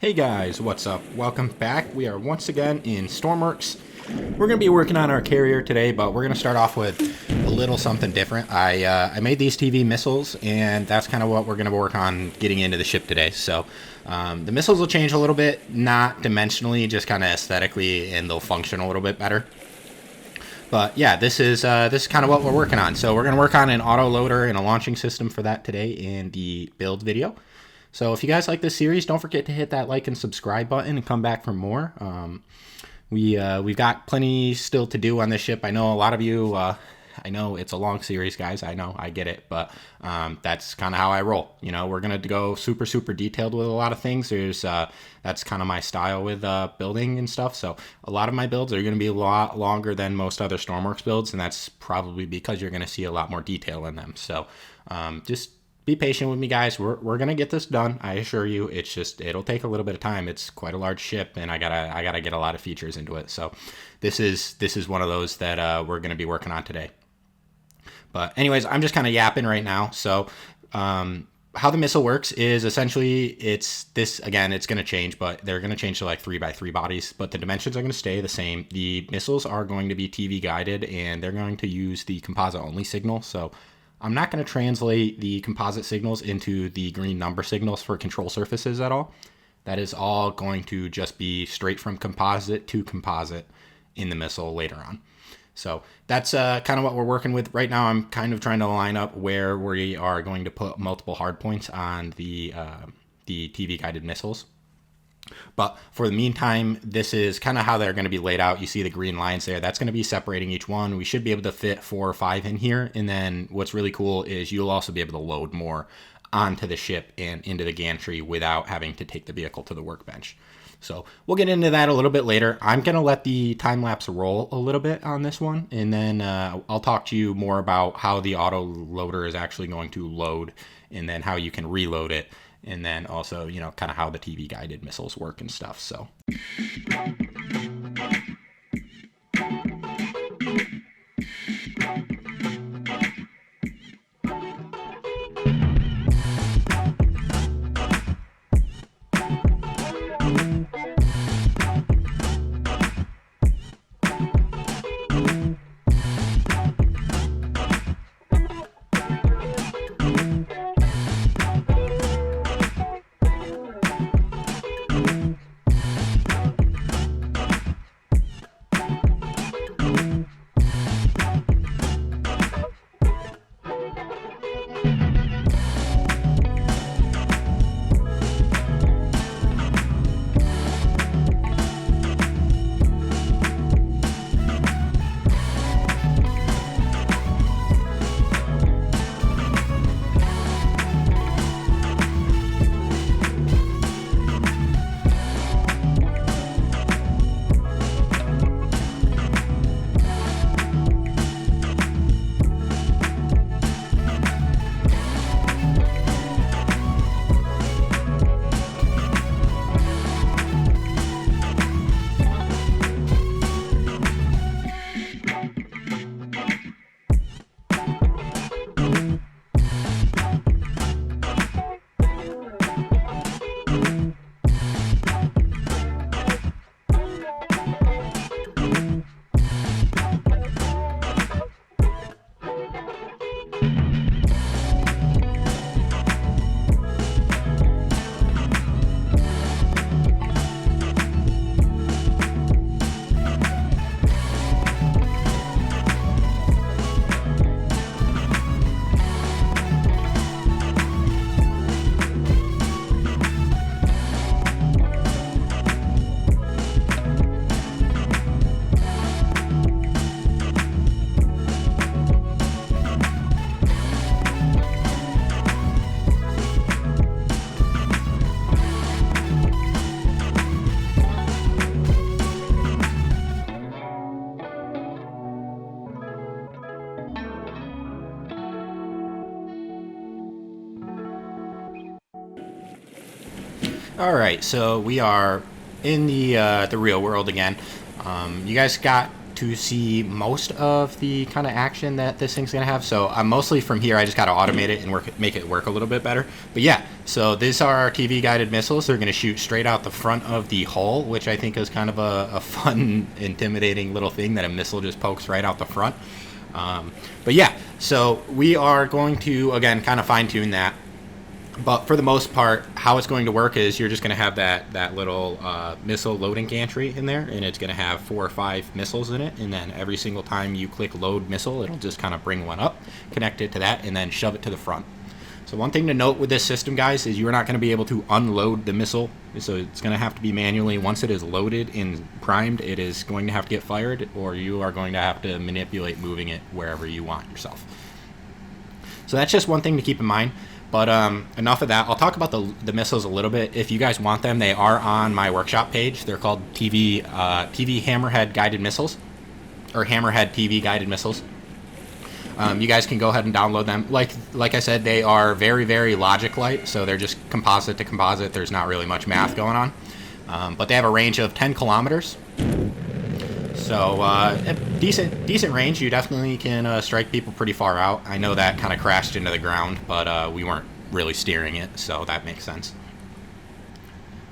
Hey guys, what's up? Welcome back. We are once again in Stormworks. We're going to be working on our carrier today, but we're going to start off with a little something different. I made these TV missiles, and that's kind of what we're going to work on getting into the ship today. So the missiles will change a little bit, not dimensionally, just kind of aesthetically, and they'll function a little bit better. But yeah, this is kind of what we're working on. So we're going to work on an auto loader and a launching system for that today in the build video. So if you guys like this series, don't forget to hit that like and subscribe button and come back for more. We've got plenty still to do on this ship. I know a lot of you, I know it's a long series, guys. I know, I get it, but that's kind of how I roll. You know, we're gonna go super detailed with a lot of things. That's kind of my style with building and stuff. So a lot of my builds are gonna be a lot longer than most other Stormworks builds, and that's probably because you're gonna see a lot more detail in them. So just be patient with me, guys. We're gonna get this done. I assure you. It's just it'll take a little bit of time. It's quite a large ship, and I gotta get a lot of features into it. So this is one of those that we're gonna be working on today. But anyways, I'm just kind of yapping right now. So how the missile works is essentially it's this again. It's gonna change, but they're gonna change to like 3x3 bodies, but the dimensions are gonna stay the same. The missiles are going to be TV guided, and they're going to use the composite only signal. So I'm not going to translate the composite signals into the green number signals for control surfaces at all. That is all going to just be straight from composite to composite in the missile later on. So that's kind of what we're working with right now. I'm kind of trying to line up where we are going to put multiple hardpoints on the TV guided missiles. But for the meantime, this is kind of how they're going to be laid out. You see the green lines there. That's going to be separating each one. We should be able to fit 4 or 5 in here. And then what's really cool is you'll also be able to load more onto the ship and into the gantry without having to take the vehicle to the workbench. So we'll get into that a little bit later. I'm going to let the time lapse roll a little bit on this one. And then I'll talk to you more about how the auto loader is actually going to load and then how you can reload it. And then also, you know, kind of how the TV guided missiles work and stuff. So. All right, so we are in the real world again. You guys got to see most of the kind of action that this thing's gonna have. So mostly from here, I just got to automate it and make it work a little bit better. But yeah, So these are TV guided missiles. They're going to shoot straight out the front of the hull, which I think is kind of a fun, intimidating little thing that a missile just pokes right out the front. But yeah, so we are going to, again, kind of fine tune that. But for the most part, how it's going to work is you're just going to have that little missile loading gantry in there, and it's going to have 4 or 5 missiles in it. And then every single time you click load missile, it'll just kind of bring one up, connect it to that, and then shove it to the front. So one thing to note with this system, guys, is you're not going to be able to unload the missile. So it's going to have to be manually. Once it is loaded and primed, it is going to have to get fired, or you are going to have to manipulate moving it wherever you want yourself. So that's just one thing to keep in mind. But enough of that. I'll talk about the missiles a little bit. If you guys want them, they are on my workshop page. They're called TV Hammerhead Guided Missiles, or Hammerhead TV Guided Missiles. You guys can go ahead and download them. Like I said, they are very, very logic light, so they're just composite to composite. There's not really much math going on. But they have a range of 10 kilometers. So a decent range. You definitely can strike people pretty far out. I know that kind of crashed into the ground, but we weren't really steering it, so that makes sense.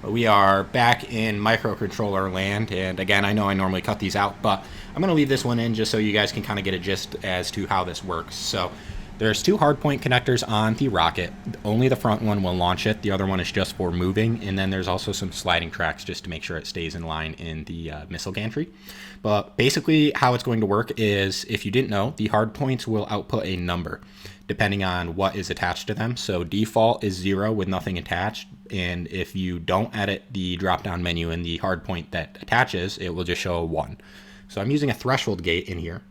But we are back in microcontroller land, and again, I know I normally cut these out, but I'm going to leave this one in just so you guys can kind of get a gist as to how this works. So there's 2 hardpoint connectors on the rocket. Only the front one will launch it. The other one is just for moving, and then there's also some sliding tracks just to make sure it stays in line in the missile gantry. But basically how it's going to work is, if you didn't know, the hardpoints will output a number depending on what is attached to them. So default is 0 with nothing attached, and if you don't edit the drop-down menu in the hardpoint that attaches, it will just show a 1. So I'm using a threshold gate in here.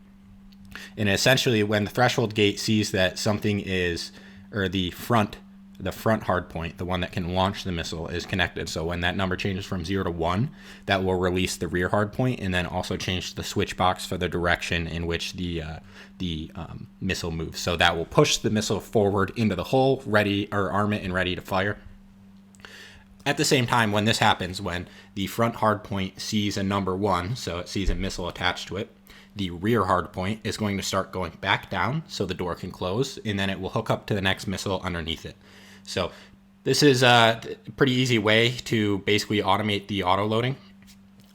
And essentially, when the threshold gate sees that something is, or the front hardpoint, the one that can launch the missile, is connected. So when that number changes from 0 to 1, that will release the rear hardpoint, and then also change the switch box for the direction in which the missile moves. So that will push the missile forward into the hull, ready, or arm it and ready to fire. At the same time, when this happens, when the front hardpoint sees a number 1, so it sees a missile attached to it, the rear hardpoint is going to start going back down so the door can close, and then it will hook up to the next missile underneath it. So this is a pretty easy way to basically automate the auto loading.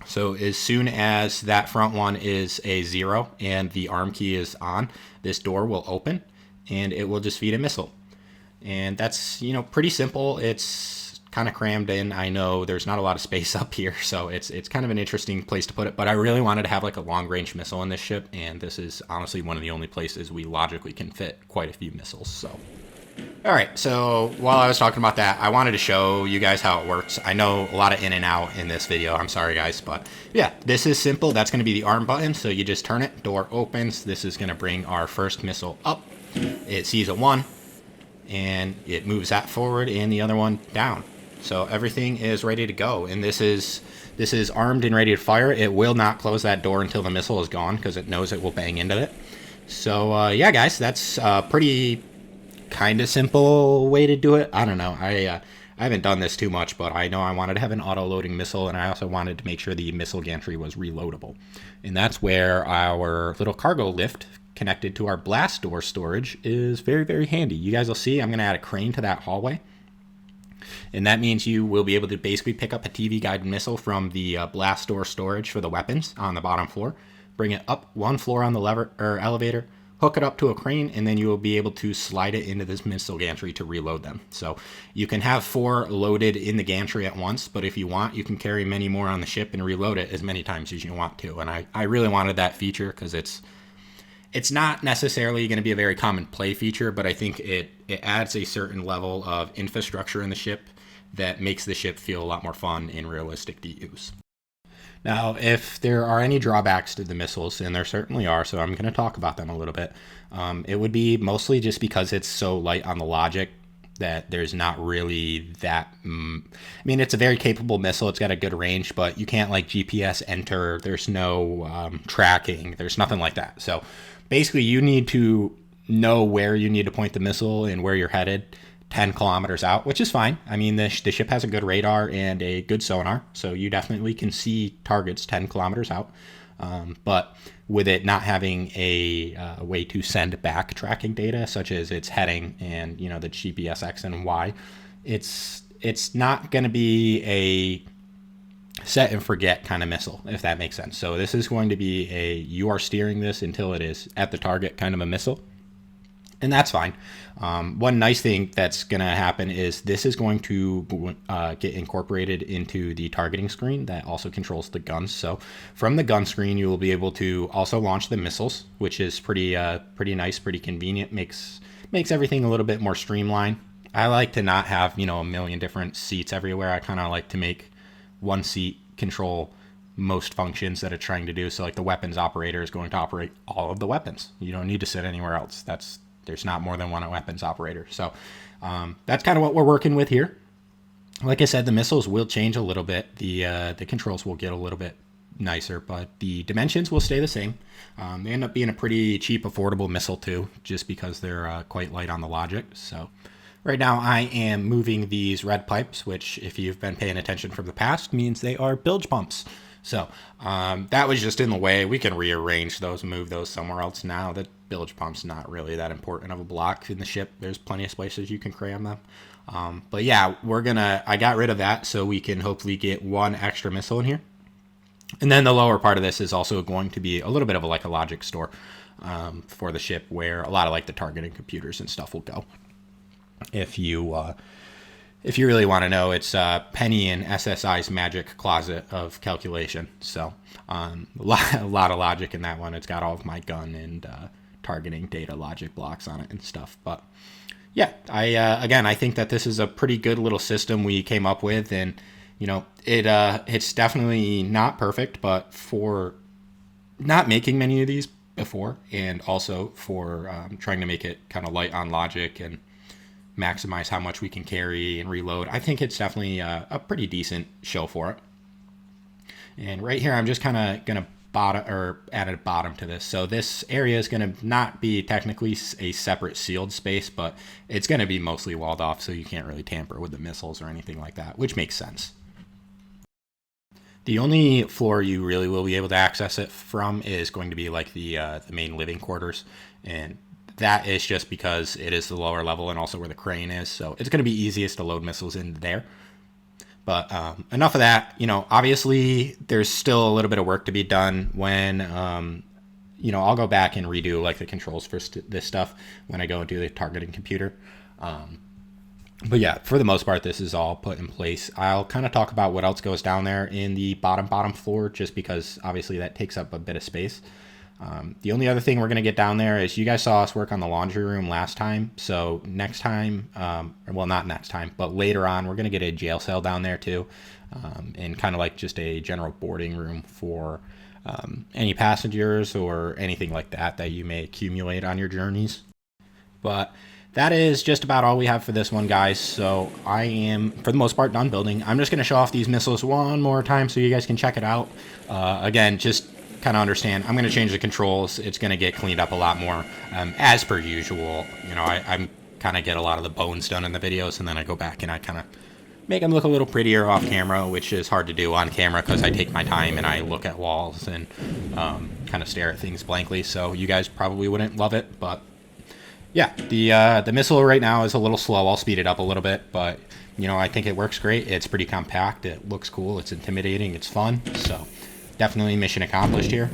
So as soon as that front one is a 0 and the arm key is on, this door will open and it will just feed a missile. And that's, pretty simple. It's kind of crammed in. I know there's not a lot of space up here, so it's kind of an interesting place to put it, but I really wanted to have like a long range missile in this ship, and this is honestly one of the only places we logically can fit quite a few missiles. So all right, so while I was talking about that, I wanted to show you guys how it works. I know a lot of in and out in this video. I'm sorry, guys, but yeah, this is simple. That's going to be the arm button, so you just turn it, door opens. This is going to bring our first missile up. It sees a 1, and it moves that forward, and the other one down. So everything is ready to go, and this is armed and ready to fire. It will not close that door until the missile is gone, because it knows it will bang into it. So yeah, guys, that's pretty kind of simple way to do it. I don't know. I haven't done this too much, but I know I wanted to have an auto-loading missile, and I also wanted to make sure the missile gantry was reloadable. And that's where our little cargo lift connected to our blast door storage is very, very handy. You guys will see I'm going to add a crane to that hallway. And that means you will be able to basically pick up a TV guided missile from the blast door storage for the weapons on the bottom floor, bring it up 1 floor on the lever or elevator, hook it up to a crane, and then you will be able to slide it into this missile gantry to reload them. So you can have 4 loaded in the gantry at once, but if you want, you can carry many more on the ship and reload it as many times as you want to. And I really wanted that feature because it's not necessarily going to be a very common play feature, but I think it adds a certain level of infrastructure in the ship that makes the ship feel a lot more fun and realistic to use. Now, if there are any drawbacks to the missiles, and there certainly are, so I'm going to talk about them a little bit, it would be mostly just because it's so light on the logic that there's not really that... I mean, it's a very capable missile. It's got a good range, but you can't like GPS enter. There's no tracking. There's nothing like that. So basically, you need to know where you need to point the missile and where you're headed 10 kilometers out, which is fine. I mean, the ship has a good radar and a good sonar, so you definitely can see targets 10 kilometers out. But with it not having a way to send back tracking data, such as its heading and, the GPS X and Y, it's not going to be a set and forget kind of missile, if that makes sense. So this is going to be you are steering this until it is at the target kind of a missile. And that's fine. One nice thing that's going to happen is this is going to get incorporated into the targeting screen that also controls the guns. So from the gun screen, you will be able to also launch the missiles, which is pretty nice, pretty convenient. Makes everything a little bit more streamlined. I like to not have, a million different seats everywhere. I kind of like to make one seat control most functions that it's trying to do. So like the weapons operator is going to operate all of the weapons. You don't need to sit anywhere else. There's not more than one weapons operator. So that's kind of what we're working with here. Like I said, the missiles will change a little bit. The controls will get a little bit nicer, but the dimensions will stay the same. They end up being a pretty cheap, affordable missile too, just because they're quite light on the logic. So right now I am moving these red pipes, which if you've been paying attention from the past means they are bilge pumps. So that was just in the way. We can rearrange those, move those somewhere else now. The bilge pump's not really that important of a block in the ship. There's plenty of places you can cram them. But yeah, I got rid of that so we can hopefully get one extra missile in here. And then the lower part of this is also going to be a little bit of a logic store for the ship, where a lot of the targeting computers and stuff will go. If you really want to know, it's Penny and SSI's magic closet of calculation. So a lot of logic in that one. It's got all of my gun and targeting data logic blocks on it and stuff. But yeah, I think that this is a pretty good little system we came up with, and it's definitely not perfect, but for not making many of these before, and also for trying to make it kind of light on logic and maximize how much we can carry and reload, I think it's definitely a pretty decent show for it. And right here, I'm just kind of going to add a bottom to this. So this area is going to not be technically a separate sealed space, but it's going to be mostly walled off, so you can't really tamper with the missiles or anything like that, which makes sense. The only floor you really will be able to access it from is going to be the main living quarters, and that is just because it is the lower level and also where the crane is. So it's going to be easiest to load missiles in there. But enough of that. Obviously there's still a little bit of work to be done when, I'll go back and redo the controls for this stuff when I go and do the targeting computer. But yeah, for the most part, this is all put in place. I'll kind of talk about what else goes down there in the bottom floor, just because obviously that takes up a bit of space. The only other thing we're going to get down there is you guys saw us work on the laundry room last time. So next time, well, not next time, but later on, we're going to get a jail cell down there too. And kind of just a general boarding room for any passengers or anything like that you may accumulate on your journeys. But that is just about all we have for this one, guys. So I am, for the most part, done building. I'm just going to show off these missiles one more time so you guys can check it out. Again, just kind of understand, I'm going to change the controls. It's going to get cleaned up a lot more, as per usual. I kind of get a lot of the bones done in the videos, and then I go back and I kind of make them look a little prettier off camera, which is hard to do on camera because I take my time and I look at walls and kind of stare at things blankly. So you guys probably wouldn't love it, but yeah, the missile right now is a little slow. I'll speed it up a little bit, but I think it works great. It's pretty compact. It looks cool. It's intimidating. It's fun. So definitely mission accomplished here.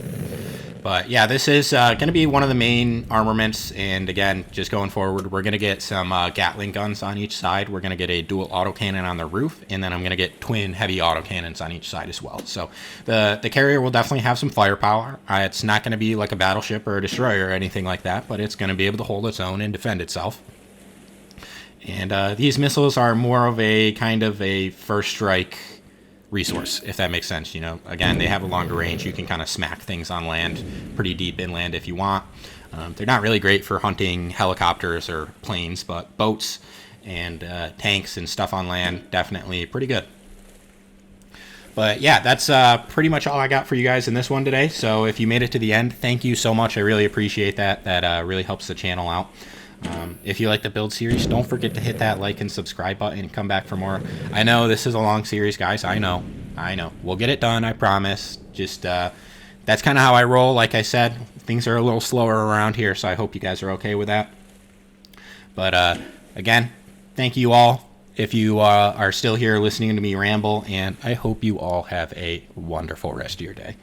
But yeah, this is going to be one of the main armaments, and again, just going forward, we're going to get some Gatling guns on each side. We're going to get a dual autocannon on the roof, and then I'm going to get twin heavy autocannons on each side as well. So the carrier will definitely have some firepower. It's not going to be like a battleship or a destroyer or anything like that, but it's going to be able to hold its own and defend itself. And these missiles are more of a kind of a first strike resource, if that makes sense. Again, they have a longer range. You can kind of smack things on land, pretty deep inland if you want. They're not really great for hunting helicopters or planes, but boats and tanks and stuff on land, definitely pretty good. But yeah, that's pretty much all I got for you guys in this one today. So if you made it to the end, thank you so much. I really appreciate that. That really helps the channel out. If you like the build series, don't forget to hit that like and subscribe button and come back for more. I know this is a long series, guys. I know. We'll get it done, I promise. Just that's kind of how I roll. Like I said, things are a little slower around here, so I hope you guys are okay with that. But again, thank you all. if you are still here listening to me ramble, and I hope you all have a wonderful rest of your day.